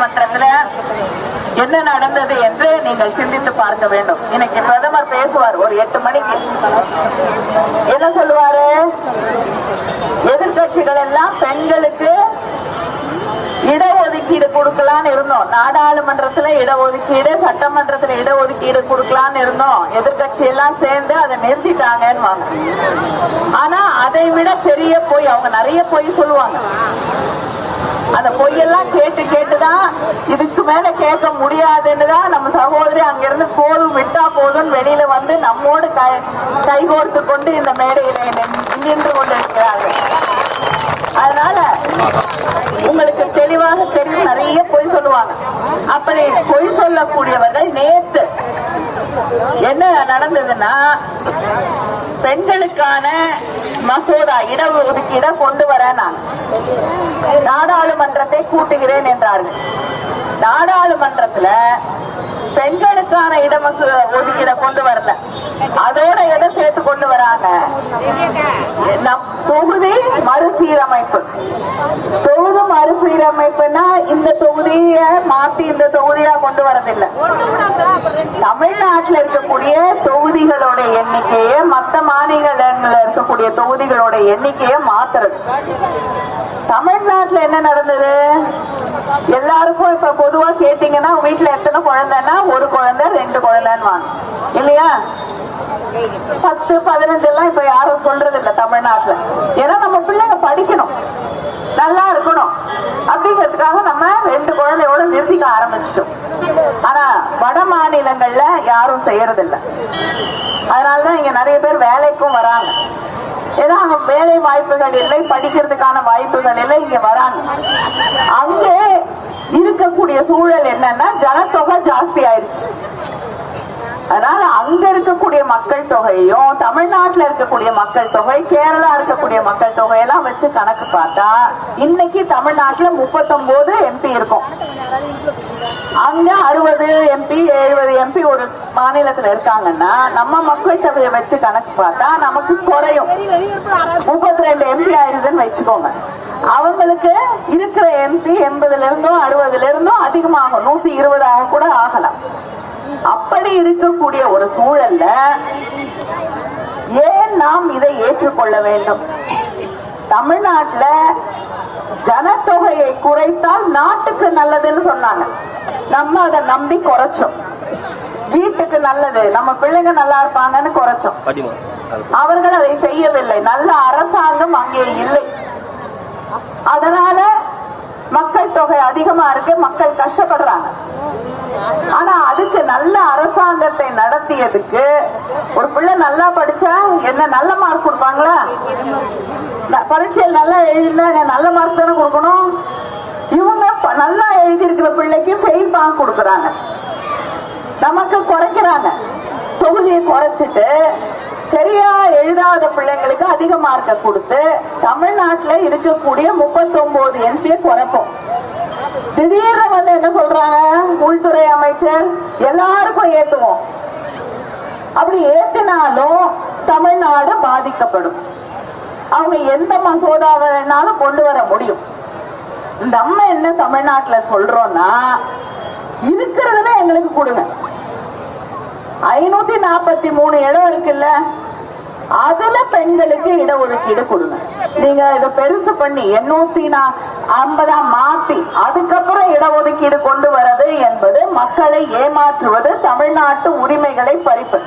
நாடாளுமன்றத்துல என்ன நடந்தது என்று நீங்கள் சிந்தித்து பார்க்க வேண்டும். இன்னைக்கு பிரதமர் பேசுவார் ஒரு 8 மணிக்கு. என்ன சொல்லுவாரு? எதிர்கட்சிகள் எல்லாம் பெண்களுக்கு இடஒதுக்கீடு கொடுக்கலான்னு இருந்தோம், நாடாளுமன்றத்துல இடஒதுக்கீடு, சட்டமன்றத்துல இடஒதுக்கீடு கொடுக்கலான்னு இருந்தோம், எதிர்கட்சி எல்லாம் சேர்ந்து அதை நிறுத்திட்டாங்கன்னு. ஆனா அதை விட பெரிய பொய், அவங்க நிறைய பொய் சொல்லுவாங்க. அந்த பொய்யெல்லாம் கேட்டு கேட்டுதான் இதுக்கு மேல கேட்க முடியாதுன்னுதான் நம்ம சகோதரி அங்கிருந்து போதும் விட்டா போதும் வெளியில வந்து நம்மோடு கைகோர்த்து கொண்டு இந்த மேடையில நின்று கொண்டிருக்கிறார்கள். அதனால உங்களுக்கு தெளிவாக தெரியும், நிறைய பொய் சொல்லுவாங்க. அப்படி பொய் சொல்லக்கூடியவர்கள் நேத்து என்ன நடந்ததுன்னா, பெண்களுக்கான மசோதா இடஒதுக்கீட கொண்டு வர நான் நாடாளுமன்றத்தை கூட்டுகிறேன் என்றார்கள். நாடாளுமன்றத்துல பெண்களுக்கான ஒதுக்கீட கொண்டு வரல, அதோட எதை சேர்த்து கொண்டு வராங்க? தொகுதி மறுசீரமைப்பு. தொகுதி மறுசீரமைப்புனா இந்த தொகுதிய மாத்தி இந்த தொகுதியா கொண்டு வரதில்லை. தமிழ்நாட்டில் இருக்கக்கூடிய தொகுதிகளோட எண்ணிக்கையை மற்ற மாநிலங்களில் இருக்கக்கூடிய தொகுதிகளோட எண்ணிக்கையை மாத்துறது. தமிழ்நாட்டில் என்ன நடந்தது? எல்லாருக்கும் இப்ப பொதுவா கேட்டீங்கன்னா வீட்டுல எத்தனை குழந்தைன்னா 1 குழந்தை 2 குழந்தைன்னு இல்லையா? 10, 15 எல்லாம் இப்ப யாரும் சொல்றது இல்ல தமிழ்நாட்டுல. ஏன்னா நம்ம பிள்ளைங்க படிக்கணும், நல்லா இருக்கணும் அப்படிங்கிறதுக்காக நம்ம 2 குழந்தையோட நிறுத்திக்க ஆரம்பிச்சிட்டோம். ஆனா வட மாநிலங்கள்ல யாரும் செய்யறது இல்ல. அதனாலதான் இங்க நிறைய பேர் வேலைக்கும் வராங்க. ஏன்னா அங்க வேலை வாய்ப்புகள் இல்லை, படிக்கிறதுக்கான வாய்ப்புகள் இல்லை, இங்க வராங்க. அங்கே இருக்கக்கூடிய சூழல் என்னன்னா, ஜனத்தொகை ஜாஸ்தி ஆயிடுச்சு. அதனால அங்க இருக்கக்கூடிய மக்கள் தொகையும் தமிழ்நாட்டில் இருக்கக்கூடிய மக்கள் தொகை, கேரளா இருக்கக்கூடிய மக்கள் தொகையெல்லாம் வச்சு கணக்கு பார்த்தா இன்னைக்கு தமிழ்நாட்டில் 39 MP இருக்கும். அங்க 60 MP 70 MP ஒரு மாநிலத்துல இருக்காங்கன்னா நம்ம மக்கள் தொகையை வச்சு கணக்கு பார்த்தா நமக்கு குறையும். 32 MP ஆயிடுதுன்னு வச்சுக்கோங்க. அவங்களுக்கு இருக்கிற MP 80ல இருந்தோ 60ல இருந்தோ அதிகமாகும், 120 கூட ஆகலாம். அப்படி இருக்கக்கூடிய ஒரு சூழல்ல ஏன் நாம் இதை ஏற்றுக்கொள்ள வேண்டும்? தமிழ்நாட்டுல ஜனத்தொகையை குறைத்தால் நாட்டுக்கு நல்லதுன்னு சொன்னாங்க. நம்ம அதை நம்பி குறைச்சோம். வீட்டுக்கு நல்லது, நம்ம பிள்ளைங்க நல்லா இருப்பாங்கன்னு குறைச்சோம். அவர்கள் அதை செய்யவில்லை. நல்ல அரசாங்கம் அங்கே இல்லை. அதனால மக்கள் தொகை அதிகமா இருக்கு, மக்கள் கஷ்டப்படுறாங்க. ஆனா அதுக்கு நல்ல அரசாங்கத்தை நடத்தியதுக்கு ஒரு பிள்ளை நல்லா படிச்சா என்ன நல்ல மார்க் கொடுப்பாங்களா? பரீட்சையில் நல்லா எழுதினா நல்ல மார்க் தானே கொடுக்கணும். இவங்க நல்லா எழுதி இருக்கிற பிள்ளைக்கு ஃபெயில் மார்க் கொடுக்கறாங்க, நமக்கு குறைக்கிறாங்க. தொகுதியை குறைச்சிட்டு சரியா எழுதாத பிள்ளைங்களுக்கு அதிக மார்க்க கொடுத்து தமிழ்நாட்டில் இருக்கக்கூடிய 39 MP குறைப்போம். திடீர்னு வந்து என்ன சொல்றாங்க, உள்துறை அமைச்சர் எல்லாருக்கும் ஏத்துவோம். அப்படி ஏத்தினாலும் தமிழ்நாடு பாதிக்கப்படும். அவங்க எந்த மசோதாவை வேணாலும் கொண்டு வர முடியும். நம்ம என்ன தமிழ்நாட்டுல சொல்றோம்னா, இருக்கிறதுல எங்களுக்கு கொடுங்க. 543 இடம் இருக்குல்ல, அதுல பெண்களுக்கு இடஒதுக்கீடு கொடுங்க. நீங்க இதை பெருசு பண்ணி 850 மாத்தி அதுக்கப்புறம் இடஒதுக்கீடு கொண்டு வரது என்பது மக்களை ஏமாற்றுவது, தமிழ்நாட்டு உரிமைகளை பறிப்பது.